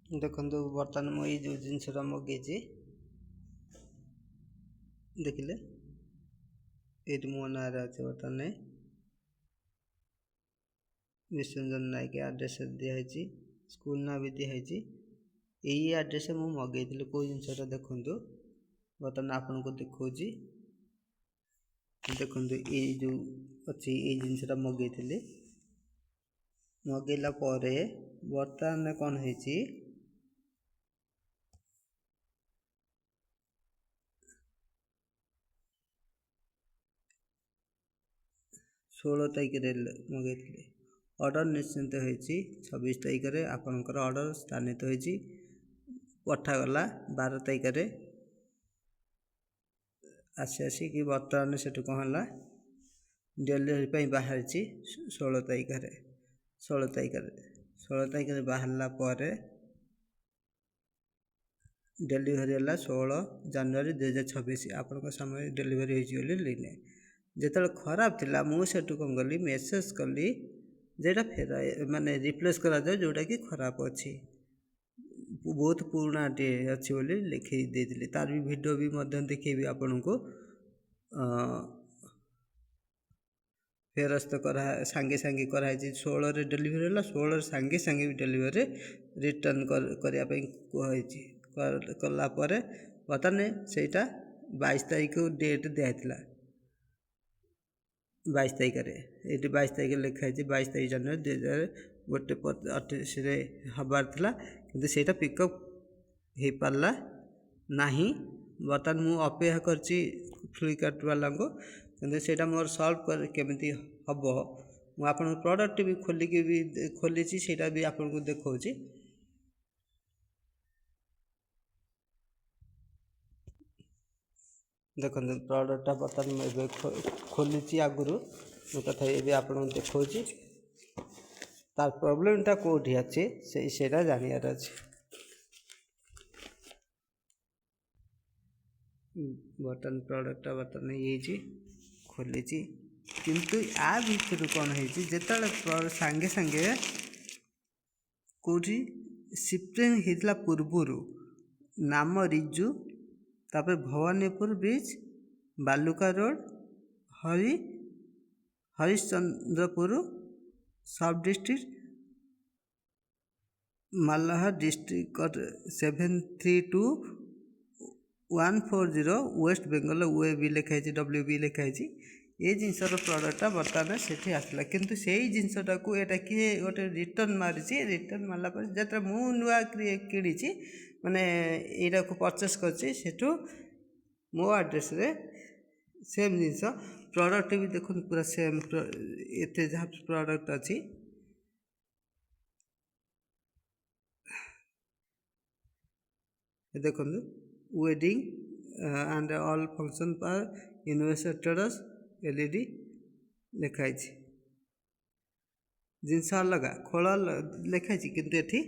ଦେଖନ୍ତୁ ବର୍ତ୍ତମାନ ମୁଁ ଏଇ ଯେଉଁ ଜିନିଷଟା ମଗେଇଛି ଦେଖିଲେ ଏଇଠି ମୋ ନାଁରେ ଅଛି ବର୍ତ୍ତମାନ ବିଶ୍ୱରଞ୍ଜନ ନାୟକ ଆଡ୍ରେସ୍ ଦିଆହେଇଛି, ସ୍କୁଲ ନାଁ ବି ଦିଆହେଇଛି। ଏଇ ଆଡ୍ରେସ୍ରେ ମୁଁ ମଗେଇଥିଲି କେଉଁ ଜିନିଷଟା ଦେଖନ୍ତୁ, ବର୍ତ୍ତମାନ ଆପଣଙ୍କୁ ଦେଖାଉଛି। ଦେଖନ୍ତୁ ଏଇ ଯେଉଁ ଅଛି ଏଇ ଜିନିଷଟା ମଗେଇଥିଲି, ମଗେଇଲା ପରେ ବର୍ତ୍ତମାନ କ'ଣ ହେଇଛି 16 ତାରିଖରେ ମଗେଇଥିଲି। ଅର୍ଡ଼ର ନିଶ୍ଚିନ୍ତ ହୋଇଛି 26 ତାରିଖରେ ଆପଣଙ୍କର ଅର୍ଡ଼ର ସ୍ଥାନିତ ହୋଇଛି, ପଠାଗଲା 12 ତାରିଖରେ ଆସିକି ବର୍ତ୍ତମାନ ସେଠୁ କ'ଣ ହେଲା ଡେଲିଭରି ପାଇଁ ବାହାରିଛି 16 ତାରିଖରେ ବାହାରିଲା ପରେ ଡେଲିଭରି ହେଲା 16 ଜାନୁଆରୀ 2026। ଆପଣଙ୍କ ସମୟରେ ଡେଲିଭରି ହୋଇଛି ବୋଲି ଲିଖେ। ଯେତେବେଳେ ଖରାପ ଥିଲା ମୁଁ ସେଠୁ କ'ଣ କଲି ମେସେଜ୍ କଲି ଯେଟା ମାନେ ରିପ୍ଲେସ୍ କରାଯାଉ ଯେଉଁଟାକି ଖରାପ ଅଛି, ବହୁତ ପୁରୁଣାଟିଏ ଅଛି ବୋଲି ଲେଖି ଦେଇଥିଲି। ତାର ବି ଭିଡ଼ିଓ ବି ମଧ୍ୟ ଦେଖେଇବି ଆପଣଙ୍କୁ। ଫେରସ୍ତ ସାଙ୍ଗେ ସାଙ୍ଗେ କରାହେଇଛି। 16ରେ ଡେଲିଭରି ହେଲା, 16ରେ ସାଙ୍ଗେ ବି ଡେଲିଭରି ରିଟର୍ଣ୍ଣ କରିବା ପାଇଁ କୁହାହେଇଛି। କଲା ପରେ ବର୍ତ୍ତମାନ ସେଇଟା 22 ତାରିଖକୁ ଡେଟ୍ ଦିଆହେଇଥିଲା। 22 ତାରିଖରେ ଏଇଠି 22 ତାରିଖ ଲେଖା ହେଇଛି, 22 ତାରିଖ ଜାନୁଆରୀ 2028ରେ ହେବାର ଥିଲା, କିନ୍ତୁ ସେଇଟା ପିକଅପ୍ ହେଇପାରିଲା ନାହିଁ। ବର୍ତ୍ତମାନ ମୁଁ ଅପେକ୍ଷା କରିଛି ଫ୍ଲିପକାର୍ଟ ବାଲାଙ୍କୁ, କିନ୍ତୁ ସେଇଟା ମୋର ସଲ୍ଭ କେମିତି ହେବ ମୁଁ ଆପଣଙ୍କ ପ୍ରଡ଼କ୍ଟ ବି ଖୋଲିଛି, ସେଇଟା ବି ଆପଣଙ୍କୁ ଦେଖାଉଛି। ଦେଖନ୍ତୁ ପ୍ରଡ଼କ୍ଟଟା ବର୍ତ୍ତମାନ ମୁଁ ଏବେ ଖୋଲିଛି, ଆଗରୁ ମୁଁ ତଥାପି ଏବେ ଆପଣଙ୍କୁ ଦେଖାଉଛି। ତାର ପ୍ରୋବ୍ଲେମ୍ଟା କେଉଁଠି ଅଛି ସେଇଟା ଜାଣିବାର ଅଛି। ବର୍ତ୍ତମାନ ପ୍ରଡ଼କ୍ଟଟା ବର୍ତ୍ତମାନ ହେଇଛି, ଖୋଲିଛି, କିନ୍ତୁ ଆ ଭିତରୁ କ'ଣ ହେଇଛି ଯେତେବେଳେ ସାଙ୍ଗେ କେଉଁଠି ସିଫ୍ଟିଂ ହେଇଥିଲା ପୂର୍ବରୁ ନାମ ରିଜୁ, ତାପରେ Bhabanipur bridge, Baluka road, Harishchandrapur sub district, Malda district 732140 West Bengal ବି ଲେଖା ହେଇଛି, WB ଲେଖା ହେଇଛି। ଏ ଜିନିଷର ପ୍ରଡ଼କ୍ଟଟା ବର୍ତ୍ତମାନ ସେଠି ଆସିଲା, କିନ୍ତୁ ସେଇ ଜିନିଷଟାକୁ ଏଇଟା କିଏ ଗୋଟେ ରିଟର୍ଣ୍ଣ ମାରିଛି। ରିଟର୍ଣ୍ଣ ମାରିଲା ପରେ ଯେତେବେଳେ ମୁଁ ନୂଆ କିଣିଛି, ମାନେ ଏଇଟାକୁ ପରଚେସ୍ କରିଛି, ସେଠୁ ମୋ ଆଡ୍ରେସ୍ରେ ସେମ୍ ଜିନିଷ ପ୍ରଡ଼କ୍ଟ ବି ଦେଖନ୍ତୁ ପୁରା ସେମ୍, ଏତେ ଯାହା ପ୍ରଡ଼କ୍ଟ ଅଛି ଦେଖନ୍ତୁ ୱେଡ଼ିଂ ଆଣ୍ଡ ଅଲ୍ ଫଙ୍କସନ୍ ପାର୍ ଇନଭେଷ୍ଟର୍ସ LED ଲେଖା ହେଇଛି। ଜିନିଷ ଅଲଗା, ଖୋଳ ଲେଖା ହେଇଛି, କିନ୍ତୁ ଏଠି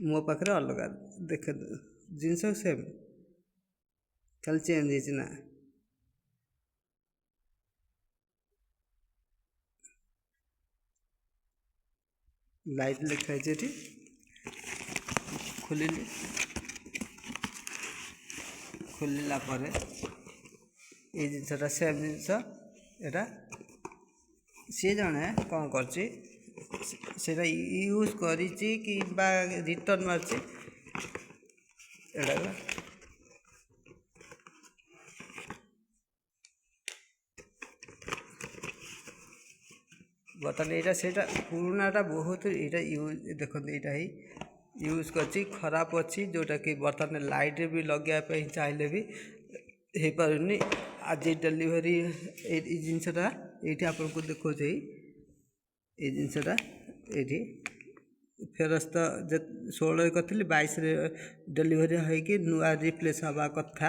ମୋ ପାଖରେ ଅଲଗା। ଦେଖନ୍ତୁ ଜିନିଷ ସେମ୍, ଖାଲି ଚେଞ୍ଜ ହେଇଛି ନା। ଲାଇଟ୍ ଲେଖା ହେଇଛି ଏଠି, ଖୋଲିଲା ପରେ ଏଇ ଜିନିଷଟା ସେମ୍ ଜିନିଷ। ଏଇଟା ସିଏ ଜଣେ କ'ଣ କରିଛି ସେଇଟା ୟୁଜ୍ କରିଛି କିମ୍ବା ରିଟର୍ଣ୍ଣ ମାରିଛି, ଏଇଟା ବର୍ତ୍ତମାନ ଏଇଟା ସେଇଟା ପୁରୁଣାଟା ବହୁତ ଏଇଟା ଦେଖନ୍ତୁ ଏଇଟା ୟୁଜ୍ କରିଛି, ଖରାପ ଅଛି, ଯେଉଁଟାକି ବର୍ତ୍ତମାନ ଲାଇଟ୍ରେ ବି ଲଗାଇବା ପାଇଁ ଚାହିଁଲେ ବି ହେଇପାରୁନି। ଆଜି ଡେଲିଭରି ଏଇ ଜିନିଷଟା ଏଇଠି ଆପଣଙ୍କୁ ଦେଖାଉଛି, ଏଇ ଜିନିଷଟା ଏଇଠି ଫେରସ୍ତ 16ରେ କରିଥିଲି, 22ରେ ଡେଲିଭରି ହୋଇକି ନୂଆ ରିପ୍ଲେସ୍ ହେବା କଥା।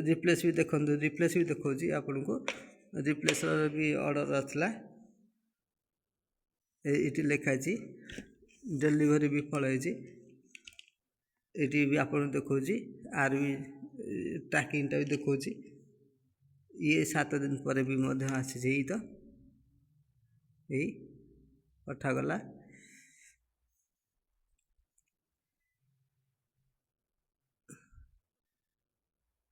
ରିପ୍ଲେସ୍ ବି ଦେଖନ୍ତୁ, ରିପ୍ଲେସ୍ ବି ଦେଖାଉଛି ଆପଣଙ୍କୁ, ରିପ୍ଲେସ୍ର ବି ଅର୍ଡ଼ର ଆସିଲା। ଏଇଠି ଲେଖା ହେଇଛି ଡେଲିଭରି ବିଫଳ ହେଇଛି, ଏଇଠି ବି ଆପଣଙ୍କୁ ଦେଖାଉଛି। ଆର ବି ଟ୍ରାକିଂଟା ବି ଦେଖାଉଛି, ଇଏ 7 ଦିନ ପରେ ବି ମଧ୍ୟ ଆସିଛି। ଏଇ ତ ଏଇ ପଠାଗଲା।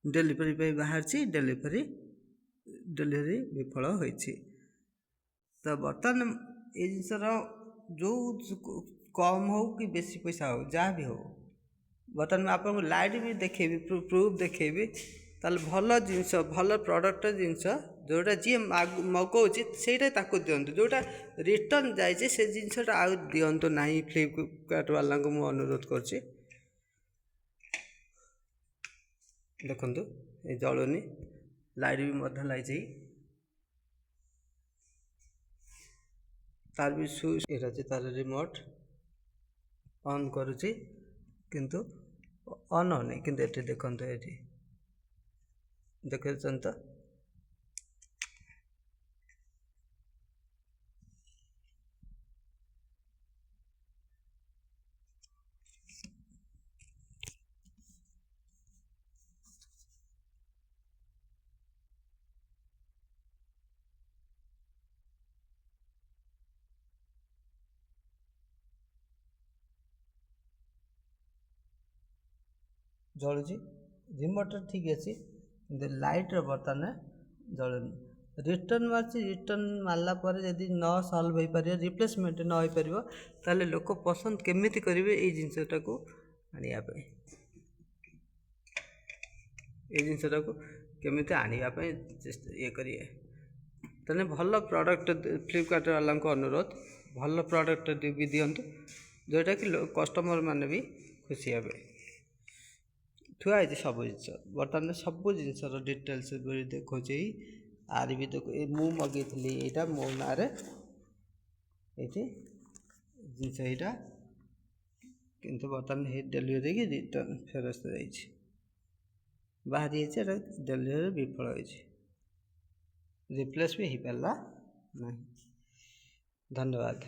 ଡେଲିଭରି ପାଇଁ ବାହାରିଛି, ଡେଲିଭରି ବିଫଳ ହୋଇଛି। ତ ବର୍ତ୍ତମାନ ଏଇ ଜିନିଷର ଯେଉଁ କମ୍ ହେଉ କି ବେଶୀ ପଇସା ହେଉ ଯାହା ବି ହେଉ, ବର୍ତ୍ତମାନ ମୁଁ ଆପଣଙ୍କୁ ଲାଇଟ୍ ବି ଦେଖେଇବି, ପ୍ରୁଫ୍ ଦେଖେଇବି, ତାହେଲେ ଭଲ ଜିନିଷ, ଭଲ ପ୍ରଡ଼କ୍ଟ ଜିନିଷ ଯେଉଁଟା ଯିଏ ମଗାଉଛି ସେଇଟା ତାକୁ ଦିଅନ୍ତୁ। ଯେଉଁଟା ରିଟର୍ଣ୍ଣ ଯାଇଛି ସେ ଜିନିଷଟା ଆଉ ଦିଅନ୍ତୁ ନାହିଁ। ଫ୍ଲିପକାର୍ଟ ବାଲାଙ୍କୁ ମୁଁ ଅନୁରୋଧ କରୁଛି। ଦେଖନ୍ତୁ ଏ ଜଳୁନି, ଲାଇଟ୍ ବି ମଧ୍ୟ ଲାଗିଛି, ତାର ବି ସୁଇଚ୍ ଏଇଟା ଅଛି, ତାର ରିମୋଟ୍ ଅନ୍ କରୁଛି କିନ୍ତୁ ଅନ୍ ହେଉନି। କିନ୍ତୁ ଏଠି ଦେଖନ୍ତୁ, ଏଠି ଦେଖୁଛନ୍ତି ତ, ଜଳୁଛି। ରିମୋଟ୍ରେ ଠିକ୍ ଅଛି କିନ୍ତୁ ଲାଇଟ୍ରେ ବର୍ତ୍ତମାନ ଜଳୁନି। ରିଟର୍ଣ୍ଣ ମାରୁଛି, ରିଟର୍ଣ୍ଣ ମାରିଲା ପରେ ଯଦି ନ ସଲ୍ଭ ହୋଇପାରିବ, ରିପ୍ଲେସମେଣ୍ଟ ନ ହୋଇପାରିବ, ତାହେଲେ ଲୋକ ପସନ୍ଦ କେମିତି କରିବେ ଏଇ ଜିନିଷଟାକୁ ଆଣିବା ପାଇଁ, ଏଇ ଜିନିଷଟାକୁ କେମିତି ଆଣିବା ପାଇଁ ଇଏ କରିବେ। ତାହେଲେ ଭଲ ପ୍ରଡ଼କ୍ଟ, ଫ୍ଲିପକାର୍ଟ ବାଲାଙ୍କୁ ଅନୁରୋଧ, ଭଲ ପ୍ରଡ଼କ୍ଟ ବି ଦିଅନ୍ତୁ ଯେଉଁଟାକି କଷ୍ଟମର ମାନେ ବି ଖୁସି ହେବେ। ଥୁଆ ହେଇଛି ସବୁ ଜିନିଷ, ବର୍ତ୍ତମାନ ସବୁ ଜିନିଷର ଡିଟେଲ୍ସ ଦେଖାଉଛି। ଆର ବି ମୁଁ ମଗେଇଥିଲି ଏଇଟା ମୋ ନାଁରେ, ଏଇଠି ଜିନିଷ ଏଇଟା, କିନ୍ତୁ ବର୍ତ୍ତମାନ ଡେଲିଭରି କି ରିଟର୍ଣ୍ଣ ଫେରସ୍ତ ଯାଇଛି, ବାହାରି ଯାଇଛି, ଏଇଟା ଡେଲିଭରି ବିଫଳ ହୋଇଛି, ରିପ୍ଲେସ୍ ବି ହେଇପାରିଲା ନାହିଁ। ଧନ୍ୟବାଦ।